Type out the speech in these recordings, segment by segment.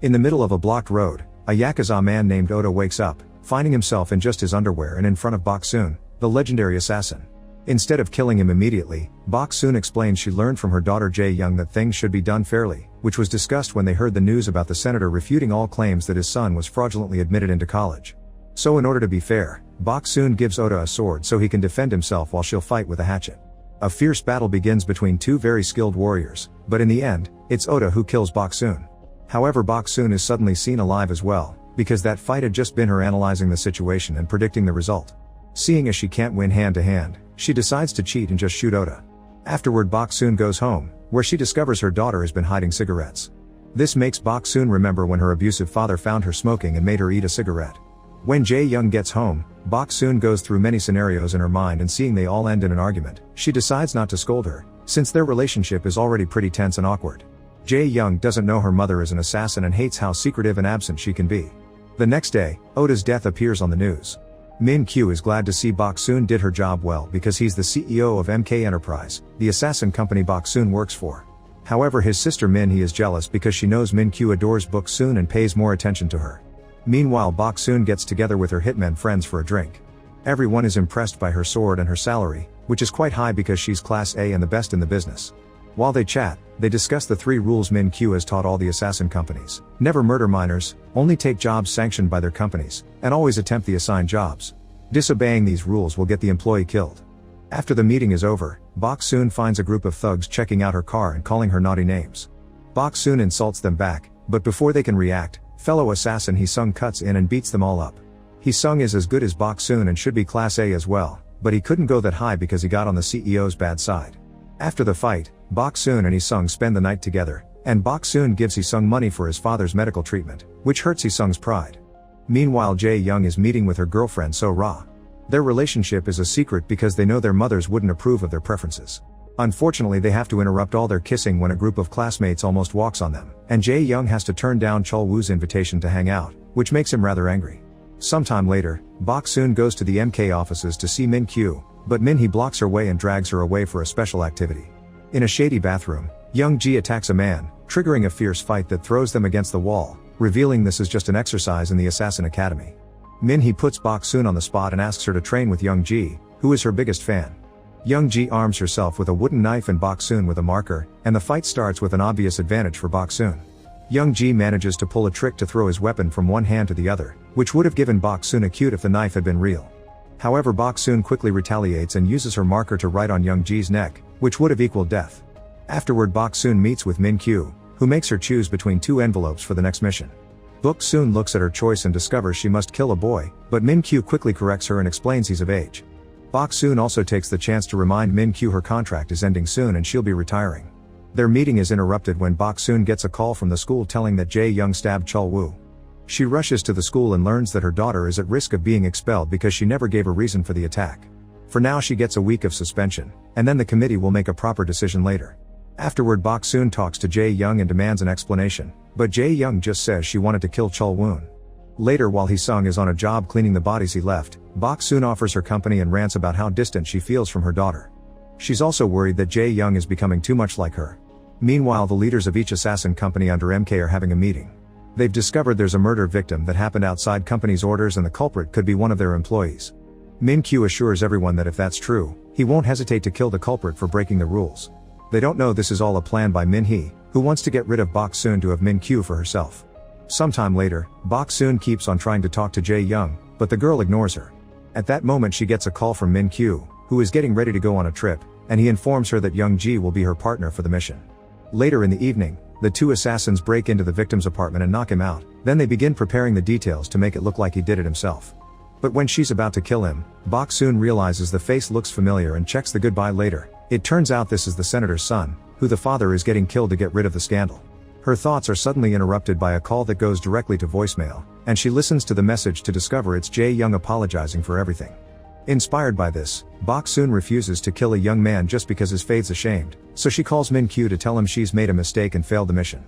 In the middle of a blocked road, a Yakuza man named Oda wakes up, finding himself in just his underwear and in front of Bok-soon, the legendary assassin. Instead of killing him immediately, Bok-soon explains she learned from her daughter Jae-young that things should be done fairly, which was discussed when they heard the news about the senator refuting all claims that his son was fraudulently admitted into college. So in order to be fair, Bok-soon gives Oda a sword so he can defend himself while she'll fight with a hatchet. A fierce battle begins between two very skilled warriors, but in the end, it's Oda who kills Bok-soon. However, Bok-soon is suddenly seen alive as well, because that fight had just been her analyzing the situation and predicting the result. Seeing as she can't win hand to hand, she decides to cheat and just shoot Oda. Afterward, Bok-soon goes home, where she discovers her daughter has been hiding cigarettes. This makes Bok-soon remember when her abusive father found her smoking and made her eat a cigarette. When Jae-young gets home, Bok-soon goes through many scenarios in her mind, and seeing they all end in an argument, she decides not to scold her, since their relationship is already pretty tense and awkward. Jae-young doesn't know her mother is an assassin and hates how secretive and absent she can be. The next day, Oda's death appears on the news. Min-kyu is glad to see Bok-soon did her job well because he's the CEO of MK Enterprise, the assassin company Bok-soon works for. However, his sister Min-hee is jealous because she knows Min-kyu adores Bok-soon and pays more attention to her. Meanwhile, Bok-soon gets together with her hitmen friends for a drink. Everyone is impressed by her sword and her salary, which is quite high because she's class A and the best in the business. While they chat, they discuss the 3 rules Min-kyu has taught all the assassin companies: never murder minors, only take jobs sanctioned by their companies, and always attempt the assigned jobs. Disobeying these rules will get the employee killed. After the meeting is over, Bok-soon finds a group of thugs checking out her car and calling her naughty names. Bok-soon insults them back, but before they can react, fellow assassin Hee-sung cuts in and beats them all up. Hee-sung is as good as Bok-soon and should be class A as well, but he couldn't go that high because he got on the CEO's bad side. After the fight, Bok-soon and Hee-sung spend the night together, and Bok-soon gives Hee-sung money for his father's medical treatment, which hurts Hee-sung's pride. Meanwhile, Jae-young is meeting with her girlfriend So-ra. Their relationship is a secret because they know their mothers wouldn't approve of their preferences. Unfortunately, they have to interrupt all their kissing when a group of classmates almost walks on them, and Jae-young has to turn down Chol-woo's invitation to hang out, which makes him rather angry. Sometime later, Bok-soon goes to the MK offices to see Min-kyu, but Min-hee blocks her way and drags her away for a special activity. In a shady bathroom, Young-ji attacks a man, triggering a fierce fight that throws them against the wall, revealing this is just an exercise in the Assassin Academy. Min-hee puts Bok-soon on the spot and asks her to train with Young-ji, who is her biggest fan. Young-ji arms herself with a wooden knife and Bok-soon with a marker, and the fight starts with an obvious advantage for Bok-soon. Young-ji manages to pull a trick to throw his weapon from one hand to the other, which would have given Bok-soon a cute if the knife had been real. However, Bok-soon quickly retaliates and uses her marker to write on Young-ji's neck, which would have equaled death. Afterward, Bok-soon meets with Min-kyu, who makes her choose between 2 envelopes for the next mission. Bok-soon looks at her choice and discovers she must kill a boy, but Min-kyu quickly corrects her and explains he's of age. Bok-soon also takes the chance to remind Min-kyu her contract is ending soon and she'll be retiring. Their meeting is interrupted when Bok-soon gets a call from the school telling that Jae-young stabbed Chol-woo. She rushes to the school and learns that her daughter is at risk of being expelled because she never gave a reason for the attack. For now, she gets a week of suspension, and then the committee will make a proper decision later. Afterward, Bok-soon talks to Jae-young and demands an explanation, but Jae-young just says she wanted to kill Chol-woo. Later, while Hee-sung is on a job cleaning the bodies he left, Bok-soon offers her company and rants about how distant she feels from her daughter. She's also worried that Jae-young is becoming too much like her. Meanwhile, the leaders of each assassin company under MK are having a meeting. They've discovered there's a murder victim that happened outside company's orders and the culprit could be one of their employees. Min-kyu assures everyone that if that's true, he won't hesitate to kill the culprit for breaking the rules. They don't know this is all a plan by Min-hee, who wants to get rid of Bok-soon to have Min-kyu for herself. Sometime later, Bok-soon keeps on trying to talk to Jae-young, but the girl ignores her. At that moment, she gets a call from Min-kyu, who is getting ready to go on a trip, and he informs her that Young-ji will be her partner for the mission. Later in the evening, the 2 assassins break into the victim's apartment and knock him out, then they begin preparing the details to make it look like he did it himself. But when she's about to kill him, Bok-soon realizes the face looks familiar and checks the goodbye later. It turns out this is the senator's son, who the father is getting killed to get rid of the scandal. Her thoughts are suddenly interrupted by a call that goes directly to voicemail, and she listens to the message to discover it's Jae-young apologizing for everything. Inspired by this, Bok-soon refuses to kill a young man just because his faith's ashamed, so she calls Min-kyu to tell him she's made a mistake and failed the mission.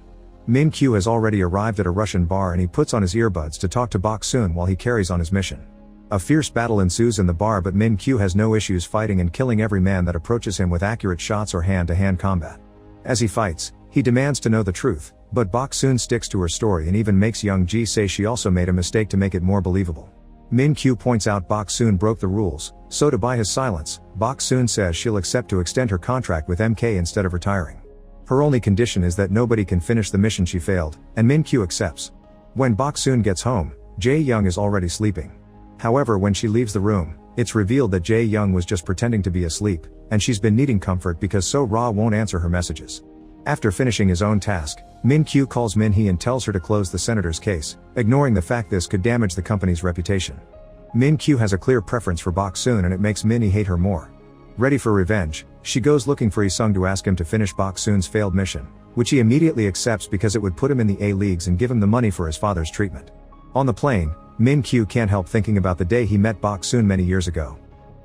Min-kyu has already arrived at a Russian bar and he puts on his earbuds to talk to Bok-soon while he carries on his mission. A fierce battle ensues in the bar, but Min-kyu has no issues fighting and killing every man that approaches him with accurate shots or hand-to-hand combat. As he fights, he demands to know the truth, but Bok Soon sticks to her story and even makes Young Ji say she also made a mistake to make it more believable. Min Kyu points out Bok Soon broke the rules, so to buy his silence, Bok Soon says she'll accept to extend her contract with MK instead of retiring. Her only condition is that nobody can finish the mission she failed, and Min Kyu accepts. When Bok Soon gets home, Jae Young is already sleeping. However, when she leaves the room, it's revealed that Jae Young was just pretending to be asleep, and she's been needing comfort because So Ra won't answer her messages. After finishing his own task, Min Kyu calls Min Hee and tells her to close the senator's case, ignoring the fact this could damage the company's reputation. Min Kyu has a clear preference for Bok Soon and it makes Min Hee hate her more. Ready for revenge, she goes looking for Hee-sung to ask him to finish Bok Soon's failed mission, which he immediately accepts because it would put him in the A-leagues and give him the money for his father's treatment. On the plane, Min Kyu can't help thinking about the day he met Bok Soon many years ago.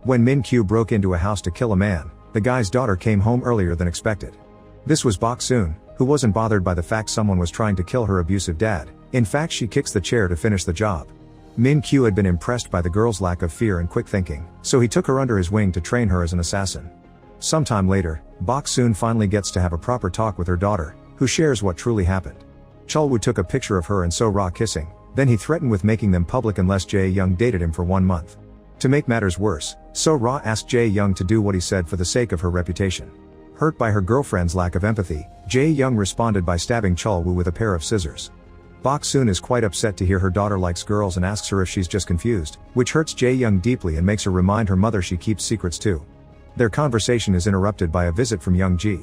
When Min Kyu broke into a house to kill a man, the guy's daughter came home earlier than expected. This was Bok Soon, who wasn't bothered by the fact someone was trying to kill her abusive dad. In fact, she kicks the chair to finish the job. Min Kyu had been impressed by the girl's lack of fear and quick thinking, so he took her under his wing to train her as an assassin. Sometime later, Bok Soon finally gets to have a proper talk with her daughter, who shares what truly happened. Chulwoo took a picture of her and So Ra kissing, then he threatened with making them public unless Jae Young dated him for 1 month. To make matters worse, So Ra asked Jae Young to do what he said for the sake of her reputation. Hurt by her girlfriend's lack of empathy, Jae Young responded by stabbing Chulwoo with a pair of scissors. Bok Soon is quite upset to hear her daughter likes girls and asks her if she's just confused, which hurts Jae Young deeply and makes her remind her mother she keeps secrets too. Their conversation is interrupted by a visit from Young Ji.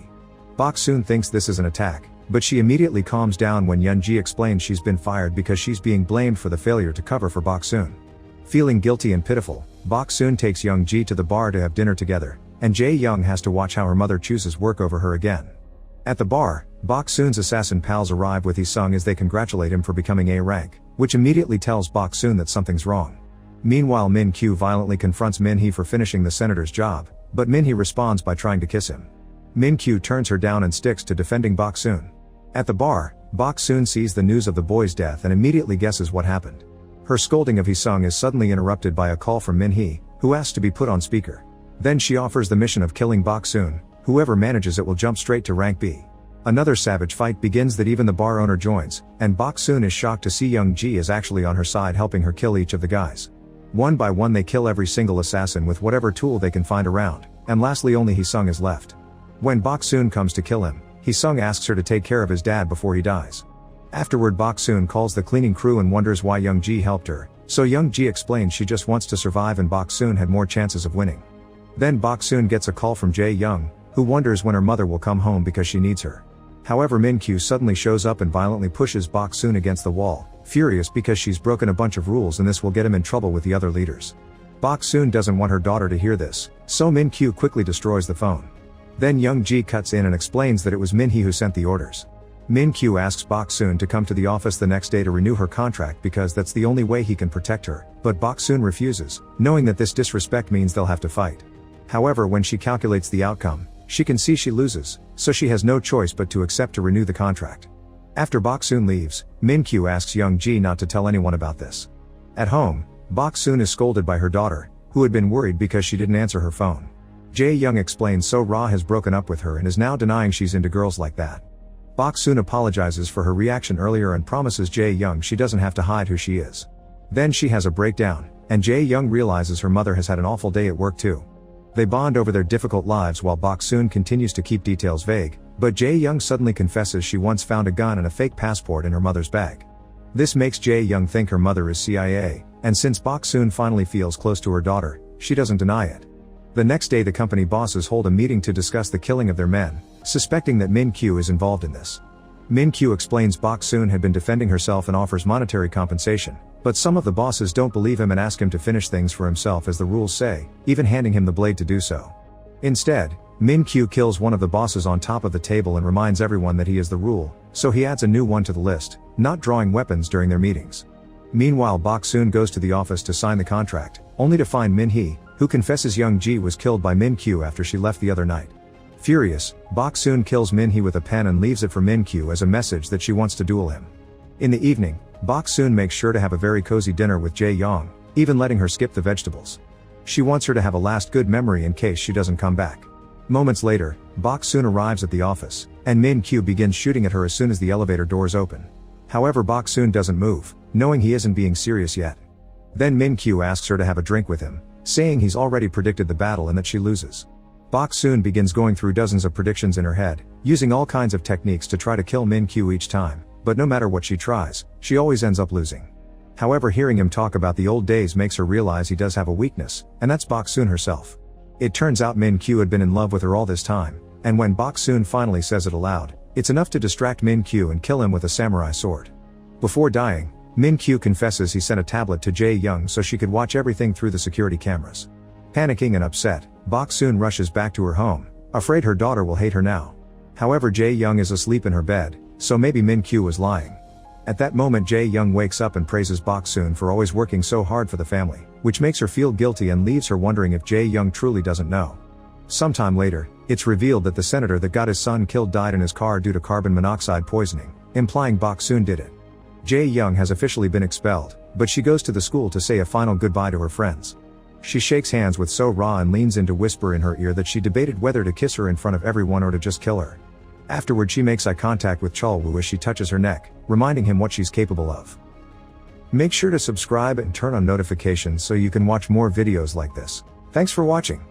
Bok Soon thinks this is an attack, but she immediately calms down when Young Ji explains she's been fired because she's being blamed for the failure to cover for Bok Soon. Feeling guilty and pitiful, Bok Soon takes Young Ji to the bar to have dinner together, and Jae Young has to watch how her mother chooses work over her again. At the bar, Bok Soon's assassin pals arrive with Hee-sung as they congratulate him for becoming A rank, which immediately tells Bok Soon that something's wrong. Meanwhile, Min Kyu violently confronts Min Hee for finishing the senator's job, but Min Hee responds by trying to kiss him. Min Kyu turns her down and sticks to defending Bok Soon. At the bar, Bok Soon sees the news of the boy's death and immediately guesses what happened. Her scolding of Hee-sung is suddenly interrupted by a call from Min Hee, who asks to be put on speaker. Then she offers the mission of killing Bok Soon. Whoever manages it will jump straight to rank B. Another savage fight begins that even the bar owner joins, and Bok Soon is shocked to see Young Ji is actually on her side helping her kill each of the guys. One by one they kill every single assassin with whatever tool they can find around, and lastly only Hee-sung is left. When Bok Soon comes to kill him, Hee-sung asks her to take care of his dad before he dies. Afterward, Bok Soon calls the cleaning crew and wonders why Young Ji helped her, so Young Ji explains she just wants to survive and Bok Soon had more chances of winning. Then Bok Soon gets a call from Jae Young, who wonders when her mother will come home because she needs her. However, Min Kyu suddenly shows up and violently pushes Bok Soon against the wall, furious because she's broken a bunch of rules and this will get him in trouble with the other leaders. Bok Soon doesn't want her daughter to hear this, so Min Kyu quickly destroys the phone. Then Young Ji cuts in and explains that it was Min Hee who sent the orders. Min Kyu asks Bok Soon to come to the office the next day to renew her contract because that's the only way he can protect her, but Bok Soon refuses, knowing that this disrespect means they'll have to fight. However, when she calculates the outcome, she can see she loses, so she has no choice but to accept to renew the contract. After Bok Soon leaves, Min Kyu asks Young Ji not to tell anyone about this. At home, Bok Soon is scolded by her daughter, who had been worried because she didn't answer her phone. Jae Young explains So Ra has broken up with her and is now denying she's into girls like that. Bok Soon apologizes for her reaction earlier and promises Jae Young she doesn't have to hide who she is. Then she has a breakdown, and Jae Young realizes her mother has had an awful day at work too. They bond over their difficult lives while Bok Soon continues to keep details vague, but Jae Young suddenly confesses she once found a gun and a fake passport in her mother's bag. This makes Jae Young think her mother is CIA, and since Bok Soon finally feels close to her daughter, she doesn't deny it. The next day the company bosses hold a meeting to discuss the killing of their men, suspecting that Min Kyu is involved in this. Min Kyu explains Bok Soon had been defending herself and offers monetary compensation, but some of the bosses don't believe him and ask him to finish things for himself as the rules say, even handing him the blade to do so. Instead, Min Kyu kills one of the bosses on top of the table and reminds everyone that he is the rule, so he adds a new one to the list, not drawing weapons during their meetings. Meanwhile, Bok Soon goes to the office to sign the contract, only to find Min Hee, who confesses Young Ji was killed by Min Kyu after she left the other night. Furious, Bok Soon kills Min Hee with a pen and leaves it for Min Kyu as a message that she wants to duel him. In the evening, Bok Soon makes sure to have a very cozy dinner with Jae Young, even letting her skip the vegetables. She wants her to have a last good memory in case she doesn't come back. Moments later, Bok Soon arrives at the office, and Min-kyu begins shooting at her as soon as the elevator doors open. However, Bok-soon doesn't move, knowing he isn't being serious yet. Then Min-kyu asks her to have a drink with him, saying he's already predicted the battle and that she loses. Bok-soon begins going through dozens of predictions in her head, using all kinds of techniques to try to kill Min-kyu each time, but no matter what she tries, she always ends up losing. However, hearing him talk about the old days makes her realize he does have a weakness, and that's Bok-soon herself. It turns out Min-kyu had been in love with her all this time, and when Bok-soon finally says it aloud, it's enough to distract Min-kyu and kill him with a samurai sword. Before dying, Min-kyu confesses he sent a tablet to Jae-young so she could watch everything through the security cameras. Panicking and upset, Bok-soon rushes back to her home, afraid her daughter will hate her now. However, Jae-young is asleep in her bed, so maybe Min-kyu was lying. At that moment, Jae-young wakes up and praises Bok-soon for always working so hard for the family, which makes her feel guilty and leaves her wondering if Jae-young truly doesn't know. Sometime later, it's revealed that the senator that got his son killed died in his car due to carbon monoxide poisoning, implying Bok-soon did it. Jae-young has officially been expelled, but she goes to the school to say a final goodbye to her friends. She shakes hands with So-ra and leans in to whisper in her ear that she debated whether to kiss her in front of everyone or to just kill her. Afterward, she makes eye contact with Chol-woo as she touches her neck, reminding him what she's capable of. Make sure to subscribe and turn on notifications so you can watch more videos like this. Thanks for watching.